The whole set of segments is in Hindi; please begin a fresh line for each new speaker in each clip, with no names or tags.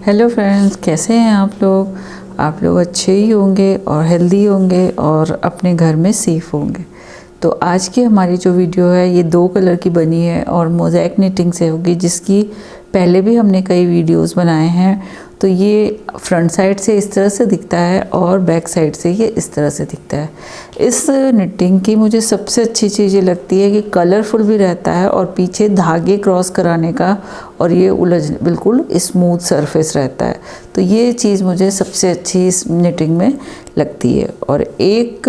हेलो फ्रेंड्स, कैसे हैं आप लोग? आप लोग अच्छे ही होंगे और हेल्दी होंगे और अपने घर में सेफ़ होंगे। तो आज की हमारी जो वीडियो है ये 2 कलर की बनी है और मोज़ेक निटिंग से होगी, जिसकी पहले भी हमने कई वीडियोस बनाए हैं। तो ये फ्रंट साइड से इस तरह से दिखता है और बैक साइड से ये इस तरह से दिखता है। इस निटिंग की मुझे सबसे अच्छी चीज़ ये लगती है कि कलरफुल भी रहता है और पीछे धागे क्रॉस कराने का और ये उलझ बिल्कुल स्मूथ सरफेस रहता है। तो ये चीज़ मुझे सबसे अच्छी इस निटिंग में लगती है। और एक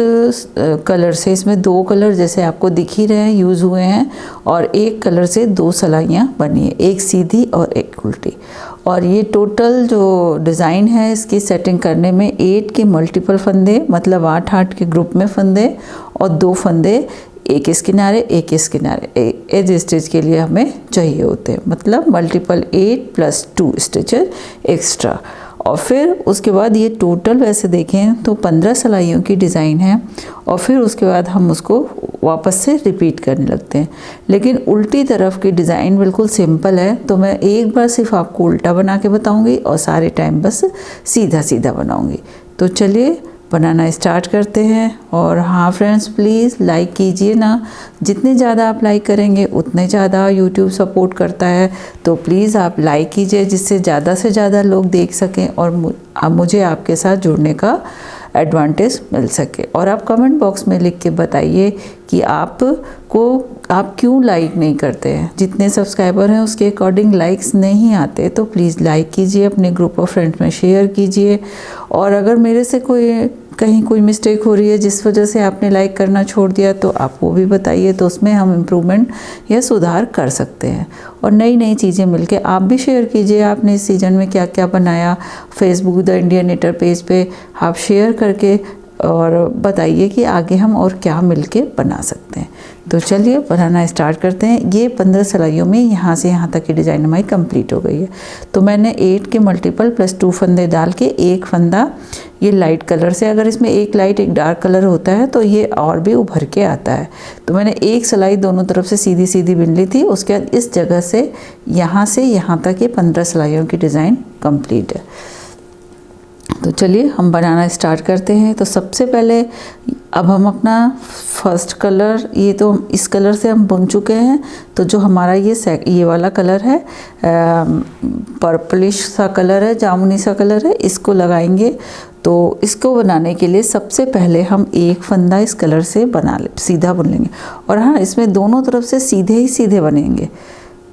कलर से, इसमें 2 कलर जैसे आपको दिख ही रहे हैं यूज़ हुए हैं, और एक कलर से 2 सलाइयाँ बनी है, एक सीधी और एक उल्टी। और ये टोटल जो डिज़ाइन है इसकी सेटिंग करने में 8 के मल्टीपल फंदे, मतलब 8 के ग्रुप में फंदे, और 2 फंदे एक इस किनारे एक इस किनारे एज स्टिच के लिए हमें चाहिए होते हैं, मतलब मल्टीपल 8 + 2 स्टिचेस एक्स्ट्रा। और फिर उसके बाद ये टोटल वैसे देखें तो 15 सिलाइयों की डिज़ाइन है। और फिर उसके बाद हम उसको वापस से रिपीट करने लगते हैं। लेकिन उल्टी तरफ की डिज़ाइन बिल्कुल सिंपल है, तो मैं एक बार सिर्फ आपको उल्टा बना के बताऊंगी और सारे टाइम बस सीधा सीधा बनाऊंगी। तो चलिए बनाना स्टार्ट करते हैं। और हाँ फ्रेंड्स, प्लीज़ लाइक कीजिए ना, जितने ज़्यादा आप लाइक करेंगे उतने ज़्यादा यूट्यूब सपोर्ट करता है। तो प्लीज़ आप लाइक कीजिए, जिससे ज़्यादा से ज़्यादा लोग देख सकें और मुझे आपके साथ जुड़ने का एडवांटेज मिल सके। और आप कमेंट बॉक्स में लिख के बताइए कि आप क्यों लाइक नहीं करते हैं। जितने सब्सक्राइबर हैं उसके अकॉर्डिंग लाइक्स नहीं आते, तो प्लीज़ लाइक कीजिए, अपने ग्रुप ऑफ फ्रेंड्स में शेयर कीजिए। और अगर मेरे से कहीं कोई मिस्टेक हो रही है जिस वजह से आपने लाइक करना छोड़ दिया, तो आप वो भी बताइए, तो उसमें हम इम्प्रूवमेंट या सुधार कर सकते हैं। और नई नई चीज़ें मिलके आप भी शेयर कीजिए, आपने इस सीज़न में क्या क्या बनाया। Facebook the Indian knitter page पे आप शेयर करके और बताइए कि आगे हम और क्या मिलके बना सकते हैं। तो चलिए बनाना स्टार्ट करते हैं। ये 15 सिलाइयों में यहाँ से यहाँ तक की डिज़ाइन हमारी कंप्लीट हो गई है। तो मैंने 8 के मल्टीपल + 2 फंदे डाल के एक फंदा ये लाइट कलर से, अगर इसमें एक लाइट एक डार्क कलर होता है तो ये और भी उभर के आता है। तो मैंने एक सिलाई दोनों तरफ से सीधी सीधी बिन ली थी। उसके बाद इस जगह से यहाँ तक ये 15 सिलाइयों की डिज़ाइन कंप्लीट है। तो चलिए हम बनाना स्टार्ट करते हैं। तो सबसे पहले अब हम अपना फर्स्ट कलर, ये तो इस कलर से हम बुन चुके हैं। तो जो हमारा ये वाला कलर है, पर्पलिश सा कलर है, जामुनी सा कलर है, इसको लगाएंगे। तो इसको बनाने के लिए सबसे पहले हम एक फंदा इस कलर से सीधा बुन लेंगे। और हाँ, इसमें दोनों तरफ से सीधे ही सीधे बनेंगे,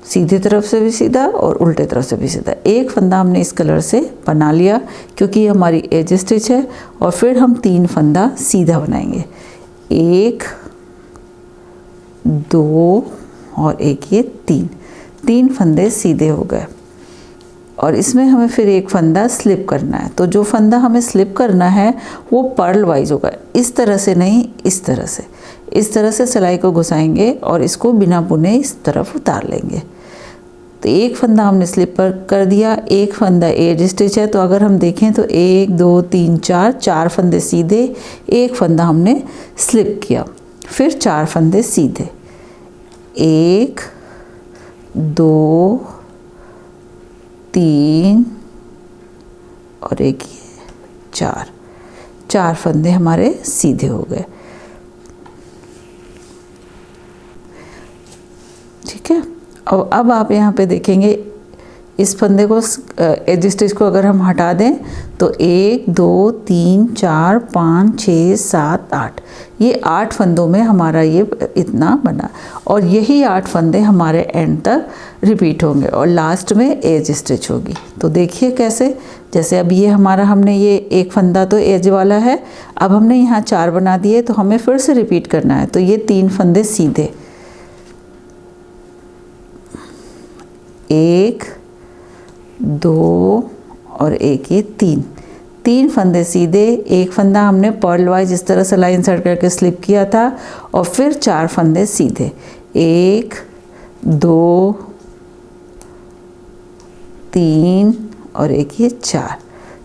सीधे तरफ से भी सीधा और उल्टे तरफ से भी सीधा। एक फंदा हमने इस कलर से बना लिया क्योंकि ये हमारी एज स्टिच है। और फिर हम 3 फंदा सीधा बनाएंगे, 1 2 और एक ये 3 फंदे सीधे हो गए। और इसमें हमें फिर एक फंदा स्लिप करना है। तो जो फंदा हमें स्लिप करना है वो पर्ल वाइज होगा, इस तरह से नहीं, इस तरह से सिलाई को घुसाएंगे और इसको बिना बुने इस तरफ उतार लेंगे। तो एक फंदा हमने स्लिप कर दिया, एक फंदा एज स्टिच है। तो अगर हम देखें तो 1 2 3 4 फंदे सीधे, एक फंदा हमने स्लिप किया, फिर 4 फंदे सीधे, 1 2 3 और एक 4 फंदे हमारे सीधे हो गए। ठीक है। और अब आप यहाँ पे देखेंगे इस फंदे को, एज स्टिच को अगर हम हटा दें तो 1 2 3 4 5 6 7 8, ये 8 फंदों में हमारा ये इतना बना। और यही 8 फंदे हमारे एंड तक रिपीट होंगे और लास्ट में एज स्टिच होगी। तो देखिए कैसे, जैसे अब ये हमने ये एक फंदा तो एज वाला है, अब हमने यहाँ 4 बना दिए, तो हमें फिर से रिपीट करना है। तो ये 3 फंदे सीधे, 1 2 और एक ये 3 फंदे सीधे, एक फंदा हमने पर्ल वाइज इस तरह से लाइन इंसर्ट करके स्लिप किया था, और फिर 4 फंदे सीधे, 1 2 3 और एक ये 4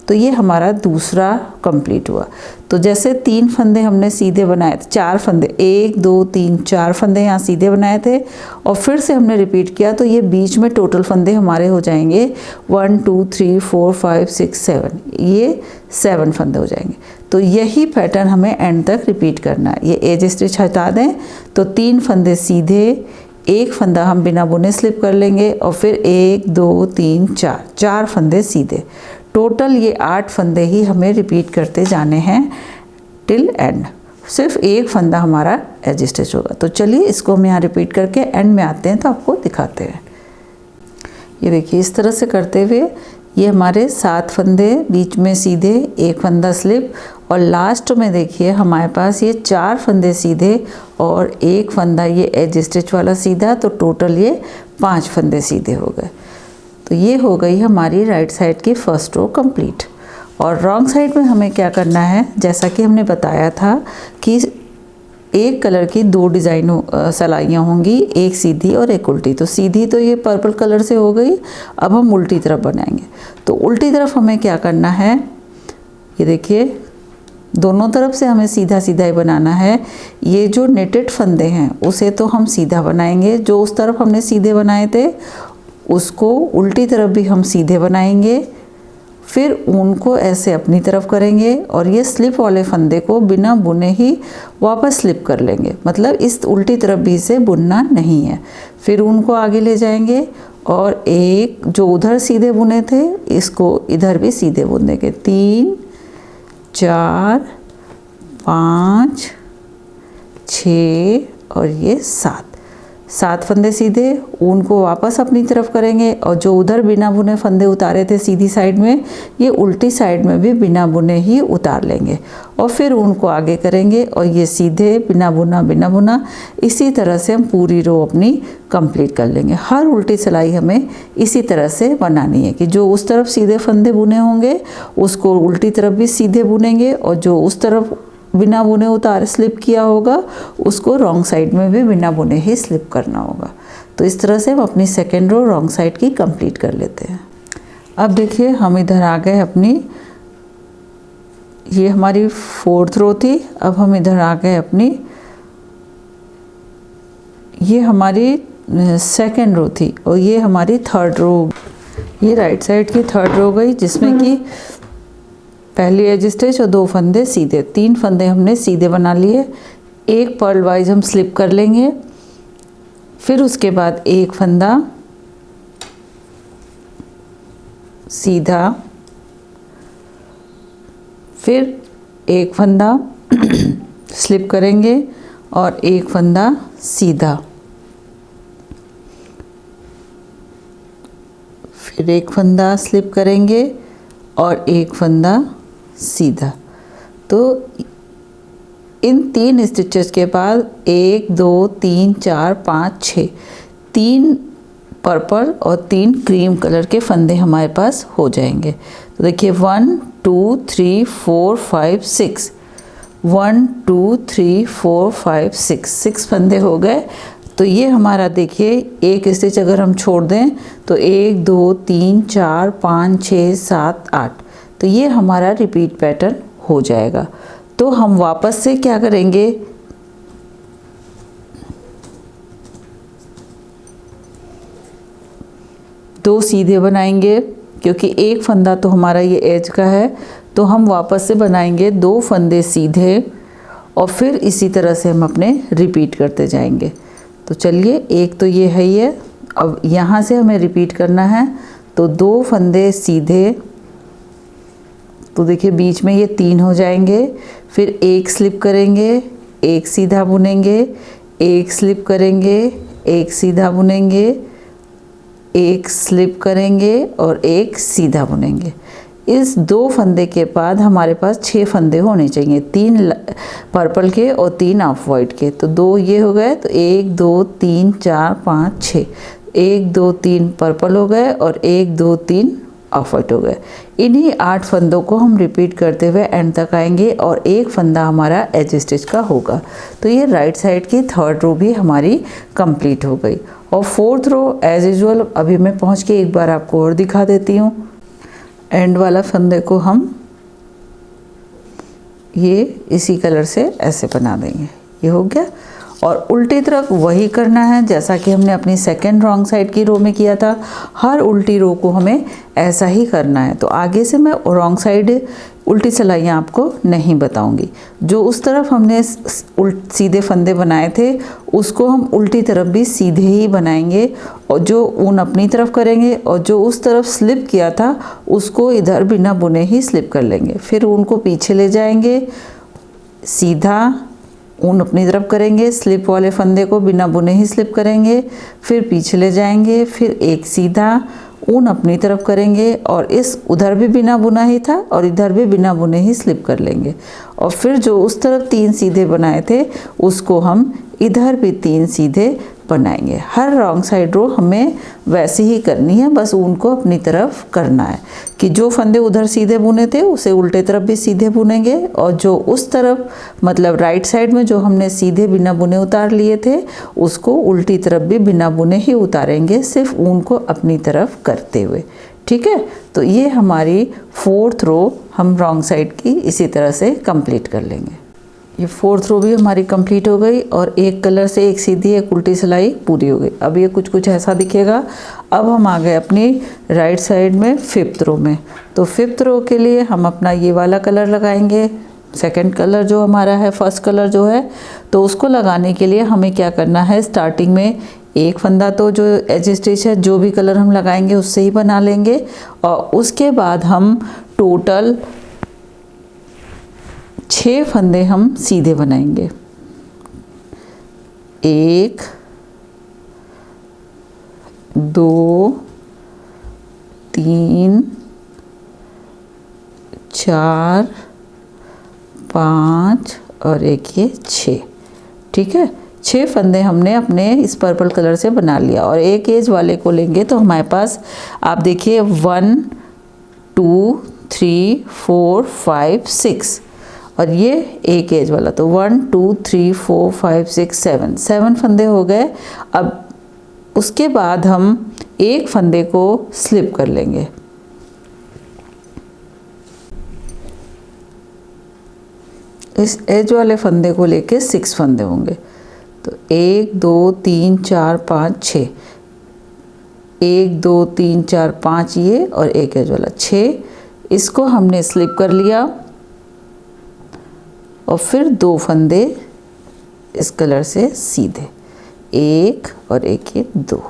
तो ये हमारा दूसरा कंप्लीट हुआ। तो जैसे 3 फंदे हमने सीधे बनाए थे, 4 फंदे, 1 2 3 4 फंदे यहाँ सीधे बनाए थे और फिर से हमने रिपीट किया, तो ये बीच में टोटल फंदे हमारे हो जाएंगे 1 2 3 4 5 6 7, ये 7 फंदे हो जाएंगे। तो यही पैटर्न हमें एंड तक रिपीट करना है। ये एज स्टिच हटा दें तो 3 फंदे सीधे, 1 फंदा हम बिना बुने स्लिप कर लेंगे और फिर 1 2 3 4 फंदे सीधे। टोटल ये 8 फंदे ही हमें रिपीट करते जाने हैं टिल एंड। सिर्फ 1 फंदा हमारा एज स्टिच होगा। तो चलिए इसको हम यहाँ रिपीट करके एंड में आते हैं तो आपको दिखाते हैं। ये देखिए इस तरह से करते हुए ये हमारे 7 फंदे, बीच में सीधे, 1 फंदा स्लिप और लास्ट में देखिए हमारे पास ये 4 फंदे सीधे और 1 फंदा ये एज स्टिच वाला सीधा, तो टोटल ये 5 फंदे सीधे हो गए। तो ये हो गई हमारी राइट साइड की फर्स्ट रो कंप्लीट। और रॉन्ग साइड में हमें क्या करना है, जैसा कि हमने बताया था कि एक कलर की 2 डिज़ाइन सिलाइयाँ होंगी, एक सीधी और एक उल्टी। तो सीधी तो ये पर्पल कलर से हो गई, अब हम उल्टी तरफ बनाएंगे। तो उल्टी तरफ हमें क्या करना है, ये देखिए दोनों तरफ से हमें सीधा सीधा ही बनाना है। ये जो नेटेड फंदे हैं उसे तो हम सीधा बनाएंगे, जो उस तरफ हमने सीधे बनाए थे उसको उल्टी तरफ भी हम सीधे बनाएंगे, फिर उनको ऐसे अपनी तरफ करेंगे और ये स्लिप वाले फंदे को बिना बुने ही वापस स्लिप कर लेंगे, मतलब इस उल्टी तरफ भी से बुनना नहीं है। फिर उनको आगे ले जाएंगे और एक जो उधर सीधे बुने थे इसको इधर भी सीधे बुन देंगे। 3 4 5 6 और ये 7 फंदे सीधे, उनको वापस अपनी तरफ करेंगे और जो उधर बिना बुने फंदे उतारे थे सीधी साइड में, ये उल्टी साइड में भी बिना बुने ही उतार लेंगे और फिर उनको आगे करेंगे और ये सीधे बिना बुना इसी तरह से हम पूरी रो अपनी कंप्लीट कर लेंगे। हर उल्टी सिलाई हमें इसी तरह से बनानी है कि जो उस तरफ सीधे फंदे बुने होंगे उसको उल्टी तरफ भी सीधे बुनेंगे और जो उस तरफ बिना बुने उतार स्लिप किया होगा उसको रॉन्ग साइड में भी बिना बुने ही स्लिप करना होगा। तो इस तरह से हम अपनी सेकेंड रो रॉन्ग साइड की कंप्लीट कर लेते हैं। अब देखिए हम इधर आ गए अपनी, ये हमारी 4th रो थी, अब हम इधर आ गए अपनी, ये हमारी 2nd रो थी और ये हमारी 3rd रो। ये राइट साइड की 3rd रो गई जिसमें कि पहली एज स्टिच और 2 फंदे सीधे, 3 फंदे हमने सीधे बना लिए, एक पर्ल वाइज हम स्लिप कर लेंगे, फिर उसके बाद 1 फंदा सीधा, फिर 1 फंदा स्लिप करेंगे और 1 फंदा सीधा, फिर 1 फंदा स्लिप करेंगे और 1 फंदा सीधा। तो इन 3 स्टिचेस के बाद 1 2 3 4 5 6, 3 पर्पल और 3 क्रीम कलर के फंदे हमारे पास हो जाएंगे। तो देखिए 1 2 3 4 5 6, 1 2 3 4 5 6 फंदे हो गए। तो ये हमारा देखिए एक स्टिच अगर हम छोड़ दें तो 1 2 3 4 5 6 7 8, तो ये हमारा रिपीट पैटर्न हो जाएगा। तो हम वापस से क्या करेंगे, दो सीधे बनाएंगे क्योंकि 1 फंदा तो हमारा ये एज का है, तो हम वापस से बनाएंगे 2 फंदे सीधे और फिर इसी तरह से हम अपने रिपीट करते जाएंगे। तो चलिए एक तो ये है ही है, अब यहाँ से हमें रिपीट करना है। तो 2 फंदे सीधे, तो देखिए बीच में ये 3 हो जाएंगे, फिर 1 स्लिप करेंगे, 1 सीधा बुनेंगे, 1 स्लिप करेंगे, 1 सीधा बुनेंगे, 1 स्लिप करेंगे और 1 सीधा बुनेंगे। इस 2 फंदे के बाद हमारे पास 6 फंदे होने चाहिए, 3 पर्पल के और 3 ऑफ वाइट के। तो 2 ये हो गए, तो 1 2 3 4 5 6, 1 2 3 पर्पल हो गए और 1 2 3 ऑफ वाइट हो गए। इन्हीं 8 फंदों को हम रिपीट करते हुए एंड तक आएंगे और 1 फंदा हमारा एज स्टिच का होगा। तो ये राइट साइड की 3rd रो भी हमारी कंप्लीट हो गई। और 4th रो एज यूजुअल अभी मैं पहुंच के एक बार आपको और दिखा देती हूँ। एंड वाला फंदे को हम ये इसी कलर से ऐसे बना देंगे। ये हो गया। और उल्टी तरफ वही करना है जैसा कि हमने अपनी सेकेंड रॉन्ग साइड की रो में किया था। हर उल्टी रो को हमें ऐसा ही करना है। तो आगे से मैं रॉन्ग साइड उल्टी सिलाइयाँ आपको नहीं बताऊंगी। जो उस तरफ हमने सीधे फंदे बनाए थे उसको हम उल्टी तरफ भी सीधे ही बनाएंगे, और जो ऊन अपनी तरफ करेंगे और जो उस तरफ स्लिप किया था उसको इधर बिना बुने ही स्लिप कर लेंगे। फिर ऊन को पीछे ले जाएंगे, सीधा ऊन अपनी तरफ करेंगे, स्लिप वाले फंदे को बिना बुने ही स्लिप करेंगे, फिर पीछे ले जाएंगे, फिर एक सीधा ऊन अपनी तरफ करेंगे और इस उधर भी बिना बुना ही था और इधर भी बिना बुने ही स्लिप कर लेंगे। और फिर जो उस तरफ 3 सीधे बनाए थे उसको हम इधर भी 3 सीधे बनाएंगे। हर रॉन्ग साइड रो हमें वैसे ही करनी है, बस ऊन को अपनी तरफ करना है कि जो फंदे उधर सीधे बुने थे उसे उल्टे तरफ भी सीधे बुनेंगे, और जो उस तरफ मतलब राइट साइड में जो हमने सीधे बिना बुने उतार लिए थे उसको उल्टी तरफ भी बिना बुने ही उतारेंगे, सिर्फ ऊन को अपनी तरफ करते हुए। ठीक है, तो ये हमारी 4th रो हम रॉन्ग साइड की इसी तरह से कंप्लीट कर लेंगे। ये 4th रो भी हमारी कंप्लीट हो गई और एक कलर से एक सीधी एक उल्टी सिलाई पूरी हो गई। अब ये कुछ ऐसा दिखेगा। अब हम आ गए अपनी राइट साइड में 5th रो में। तो 5th रो के लिए हम अपना ये वाला कलर लगाएंगे, सेकंड कलर जो हमारा है, फर्स्ट कलर जो है। तो उसको लगाने के लिए हमें क्या करना है, स्टार्टिंग में एक फंदा तो जो एज स्टिच है जो भी कलर हम लगाएंगे उससे ही बना लेंगे, और उसके बाद हम टोटल 6 फंदे हम सीधे बनाएंगे। 1 2 3 4 5 और एक ये 6। ठीक है, 6 फंदे हमने अपने इस पर्पल कलर से बना लिया। और एक एज वाले को लेंगे तो हमारे पास आप देखिए 1 2 3 4 5 6, और ये एक एज वाला, तो 1 2 3 4 5 6 7 फंदे हो गए। अब उसके बाद हम एक फंदे को स्लिप कर लेंगे। इस एज वाले फंदे को लेके 6 फंदे होंगे। तो 1 2 3 4 5 6, 1 2 3 4 5 ये और एक एज वाला 6, इसको हमने स्लिप कर लिया। और फिर 2 फंदे इस कलर से सीधे, 1 और एक ये 2।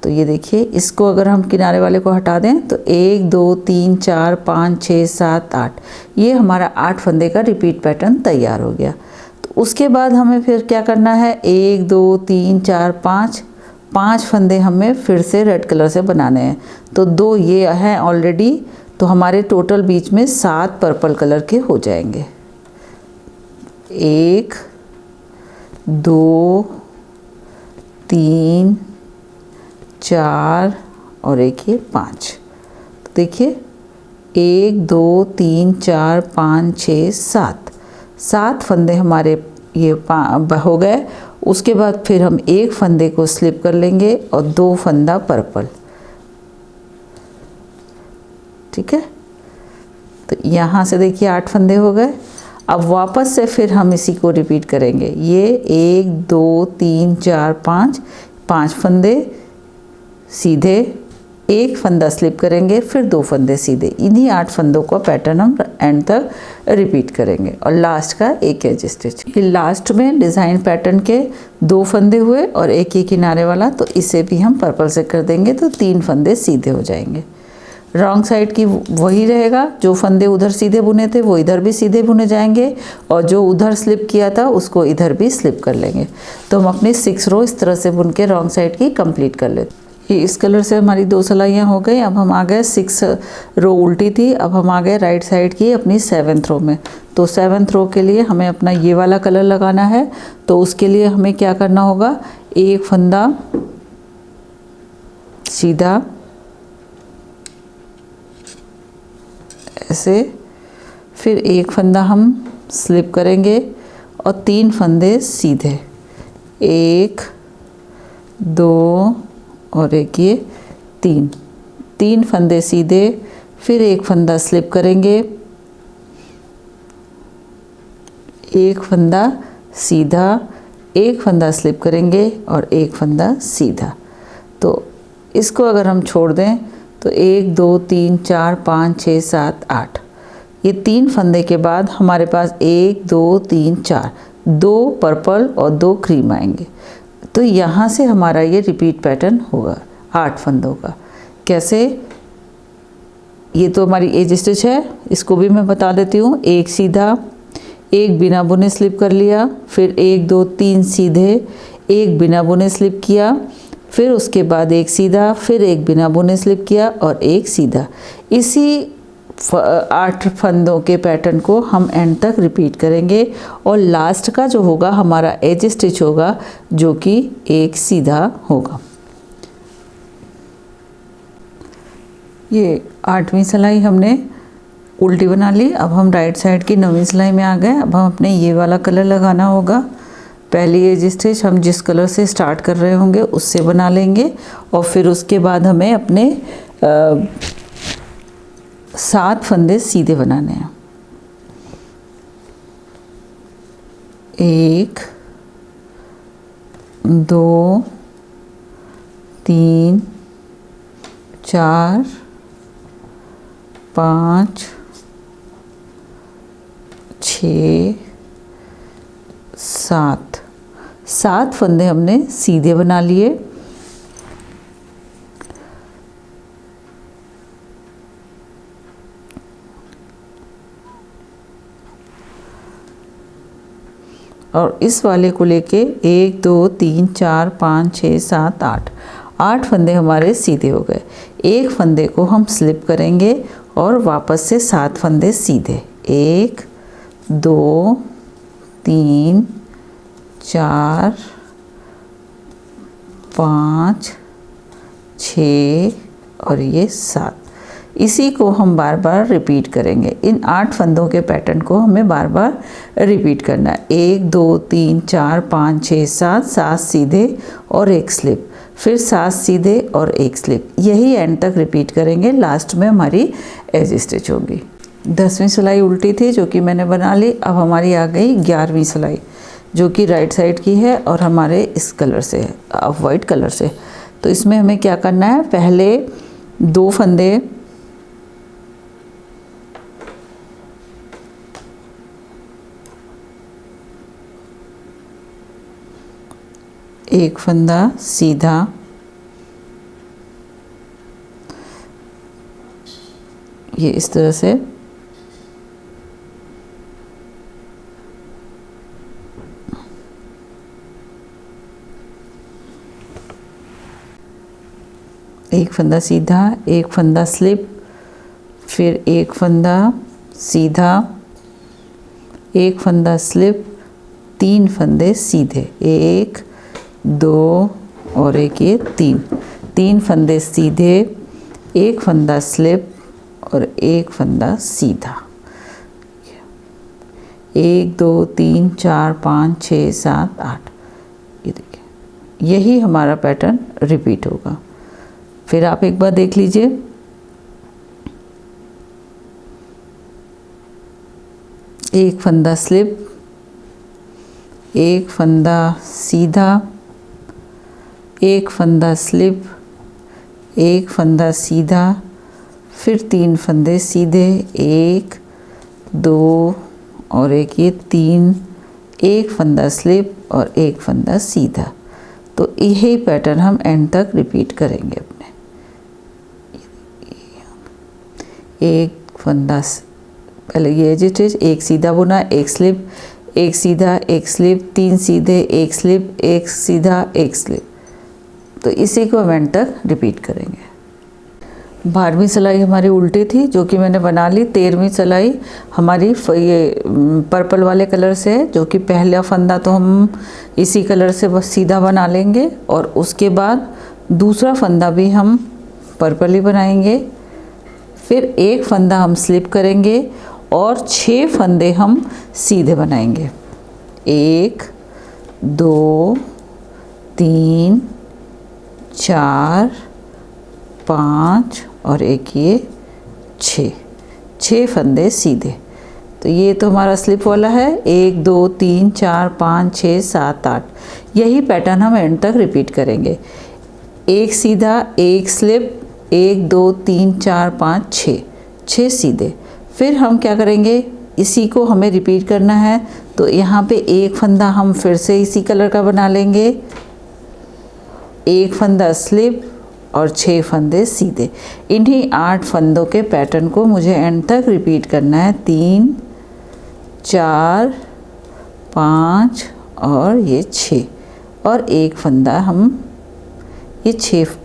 तो ये देखिए, इसको अगर हम किनारे वाले को हटा दें तो 1 2 3 4 5 6 7 8, ये हमारा 8 फंदे का रिपीट पैटर्न तैयार हो गया। तो उसके बाद हमें फिर क्या करना है, 1 2 3 4 5 फंदे हमें फिर से रेड कलर से बनाने हैं। तो 2 ये हैं ऑलरेडी, तो हमारे टोटल बीच में 7 पर्पल कलर के हो जाएंगे। 1 2 3 4 और एक ये 5। तो देखिए 1 2 3 4 5 6 7 फंदे हमारे ये हो गए। उसके बाद फिर हम एक फंदे को स्लिप कर लेंगे और 2 फंदा पर्पल। ठीक है, तो यहाँ से देखिए 8 फंदे हो गए। अब वापस से फिर हम इसी को रिपीट करेंगे। ये 1 2 3 4 5 फंदे सीधे, एक फंदा स्लिप करेंगे, फिर 2 फंदे सीधे। इन्हीं 8 फंदों का पैटर्न हम एंड तक रिपीट करेंगे। और लास्ट का एक एज स्टिच। ये लास्ट में डिज़ाइन पैटर्न के 2 फंदे हुए और एक ही किनारे वाला, तो इसे भी हम पर्पल से कर देंगे तो 3 फंदे सीधे हो जाएंगे। रॉन्ग साइड की वही रहेगा, जो फंदे उधर सीधे बुने थे वो इधर भी सीधे बुने जाएंगे, और जो उधर स्लिप किया था उसको इधर भी स्लिप कर लेंगे। तो हम अपनी 6 रो इस तरह से बुन के रॉन्ग साइड की कंप्लीट कर लेते हैं। ये इस कलर से हमारी 2 सिलाइयाँ हो गई। अब हम आ गए 6 रो उल्टी थी, अब हम आ गए राइट साइड की अपनी 7th रो में। तो 7th रो के लिए हमें अपना ये वाला कलर लगाना है। तो उसके लिए हमें क्या करना होगा, एक फंदा सीधा ऐसे, फिर एक फंदा हम स्लिप करेंगे और 3 फंदे सीधे, 1 2 और एक ये 3 फंदे सीधे, फिर एक फंदा स्लिप करेंगे, एक फंदा सीधा, एक फंदा स्लिप करेंगे और एक फंदा सीधा। तो इसको अगर हम छोड़ दें तो 1 2 3 4 5 6 7 8, ये 3 फंदे के बाद हमारे पास 1 2 3 4, 2 पर्पल और 2 क्रीम आएंगे। तो यहाँ से हमारा ये रिपीट पैटर्न होगा 8 फंदों का। कैसे? ये तो हमारी एज स्टिच है, इसको भी मैं बता देती हूँ। एक सीधा, एक बिना बुने स्लिप कर लिया, फिर 1 2 3 सीधे, एक बिना बुने स्लिप किया, फिर उसके बाद एक सीधा, फिर एक बिना बुने स्लिप किया और एक सीधा। इसी 8 फंदों के पैटर्न को हम एंड तक रिपीट करेंगे और लास्ट का जो होगा हमारा एज स्टिच होगा, जो कि एक सीधा होगा। ये 8वीं सिलाई हमने उल्टी बना ली। अब हम राइट साइड की 9वीं सिलाई में आ गए। अब हम अपने ये वाला कलर लगाना होगा। पहली एज स्टिच हम जिस कलर से स्टार्ट कर रहे होंगे उससे बना लेंगे और फिर उसके बाद हमें अपने 7 फंदे सीधे बनाने हैं। 1 2 3 4 5 6 7 फंदे हमने सीधे बना लिए। और इस वाले को लेके 1 2 3 4 5 6 7 8 फंदे हमारे सीधे हो गए। एक फंदे को हम स्लिप करेंगे और वापस से 7 फंदे सीधे। 1 2 3 4 5 6 और ये 7। इसी को हम बार बार रिपीट करेंगे। इन 8 फंदों के पैटर्न को हमें बार बार रिपीट करना है। 1 2 3 4 5 6 7, 7 सीधे और एक स्लिप, फिर 7 सीधे और एक स्लिप। यही एंड तक रिपीट करेंगे। लास्ट में हमारी एज स्टिच होगी। 10वीं सिलाई उल्टी थी जो कि मैंने बना ली। अब हमारी आ गई 11वीं सिलाई जो कि राइट साइड की है और हमारे इस कलर से है, ऑफ वाइट कलर से। तो इसमें हमें क्या करना है? पहले 2 फंदे एक फंदा सीधा, ये इस तरह से, एक फंदा सीधा, एक फंदा स्लिप, फिर एक फंदा सीधा, एक फंदा स्लिप, 3 फंदे सीधे, 1 2 और एक ये 3 फंदे सीधे, एक फंदा स्लिप और एक फंदा सीधा। 1 2 3 4 5 6 7 8, ये देखिए, यही हमारा पैटर्न रिपीट होगा। फिर आप एक बार देख लीजिए। एक फंदा स्लिप, एक फंदा सीधा, एक फंदा स्लिप, एक फंदा सीधा, फिर 3 फंदे सीधे, 1 2 और एक ये 3, एक फंदा स्लिप और एक फंदा सीधा। तो यही पैटर्न हम एंड तक रिपीट करेंगे अपने। एक फंदा, पहले ये स्टिच, एक सीधा बुना, एक स्लिप, एक सीधा, एक स्लिप, 3 सीधे, एक स्लिप, एक सीधा, एक स्लिप। तो इसी को हम एंड तक रिपीट करेंगे। 12वीं सिलाई हमारी उल्टी थी जो कि मैंने बना ली। 13वीं सिलाई हमारी ये पर्पल वाले कलर से है, जो कि पहला फंदा तो हम इसी कलर से बस सीधा बना लेंगे और उसके बाद दूसरा फंदा भी हम पर्पल ही बनाएंगे। फिर एक फंदा हम स्लिप करेंगे और 6 फंदे हम सीधे बनाएंगे। 1 2 3 4 5 और एक ये छः फंदे सीधे। तो ये तो हमारा स्लिप वाला है, 1 2 3 4 5 6 7 8। यही पैटर्न हम एंड तक रिपीट करेंगे। एक सीधा, एक स्लिप, 1 2 3 4 5 6 सीधे। फिर हम क्या करेंगे, इसी को हमें रिपीट करना है। तो यहाँ पे एक फंदा हम फिर से इसी कलर का बना लेंगे, एक फंदा स्लिप और 6 फंदे सीधे। इन्हीं 8 फंदों के पैटर्न को मुझे एंड तक रिपीट करना है। 3 4 5 और ये 6 और एक फंदा हम ये 6,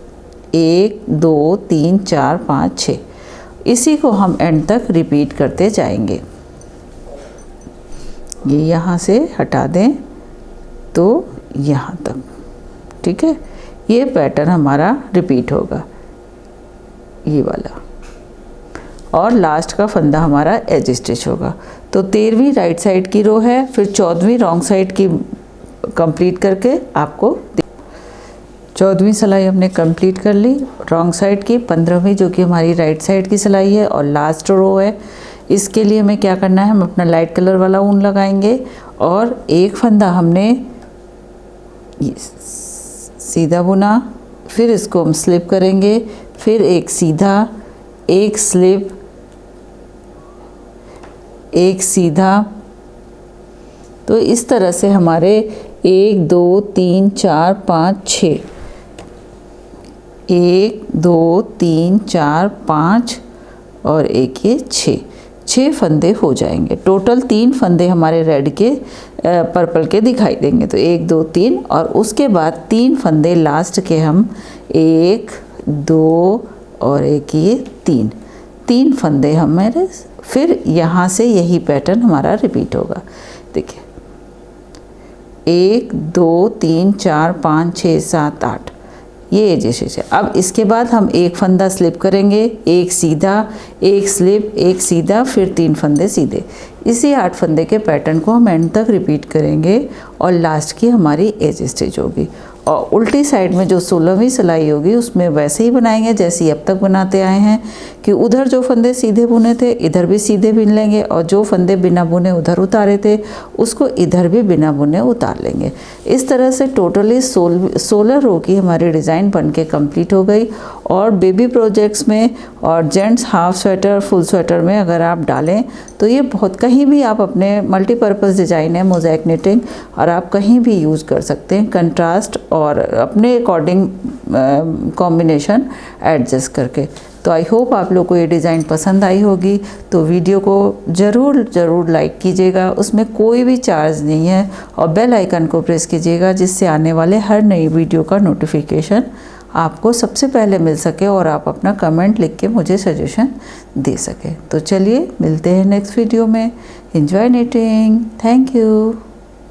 1 2 3 4 5 6, इसी को हम एंड तक रिपीट करते जाएंगे। ये यहाँ से हटा दें तो यहाँ तक, ठीक है। ये पैटर्न हमारा रिपीट होगा, ये वाला, और लास्ट का फंदा हमारा एज स्टिच होगा। तो 13वीं राइट साइड की रो है, फिर 14वीं रॉन्ग साइड की कंप्लीट करके आपको 14वीं सिलाई हमने कंप्लीट कर ली रॉन्ग साइड की, 15वीं जो कि हमारी राइट साइड की सिलाई है और लास्ट रो है। इसके लिए हमें क्या करना है, हम अपना लाइट कलर वाला ऊन लगाएंगे और एक फंदा हमने सीधा बुना, फिर इसको हम स्लिप करेंगे, फिर एक सीधा, एक स्लिप, एक सीधा। तो इस तरह से हमारे 1 2 3 4 5 6, 1 2 3 4 5 और एक ये 6 फंदे हो जाएंगे। टोटल 3 फंदे हमारे रेड के पर्पल के दिखाई देंगे। तो 1 2 3 और उसके बाद 3 फंदे लास्ट के हम 1 2 और एक ये 3 फंदे हमारे। फिर यहाँ से यही पैटर्न हमारा रिपीट होगा। देखिए 1 2 3 4 5 6 7 8, ये जैसे। अब इसके बाद हम एक फंदा स्लिप करेंगे, एक सीधा, एक स्लिप, एक सीधा, फिर 3 फंदे सीधे। इसी 8 फंदे के पैटर्न को हम एंड तक रिपीट करेंगे और लास्ट की हमारी एज स्टिच होगी। और उल्टी साइड में जो 16वीं सिलाई होगी उसमें वैसे ही बनाएंगे जैसे अब तक बनाते आए हैं, कि उधर जो फंदे सीधे बुने थे इधर भी सीधे बुन लेंगे, और जो फंदे बिना बुने उधर उतारे थे उसको इधर भी बिना बुने उतार लेंगे। इस तरह से टोटली 16 रो की हमारी डिज़ाइन बन के कम्प्लीट हो गई। और बेबी प्रोजेक्ट्स में और gents half sweater, full sweater में अगर आप डालें तो ये बहुत, कहीं भी आप अपने मल्टीपर्पज़ डिज़ाइन है मोज़ेक निटिंग, और आप कहीं भी यूज़ कर सकते हैं कंट्रास्ट और अपने अकॉर्डिंग कॉम्बिनेशन एडजस्ट करके। तो आई होप आप लोग को ये डिज़ाइन पसंद आई होगी। तो वीडियो को ज़रूर लाइक कीजिएगा, उसमें कोई भी चार्ज नहीं है, और बेल आइकन को प्रेस कीजिएगा जिससे आने वाले हर नई वीडियो का नोटिफिकेशन आपको सबसे पहले मिल सके और आप अपना कमेंट लिख के मुझे सजेशन दे सके। तो चलिए मिलते हैं नेक्स्ट वीडियो में। Enjoy knitting, thank you.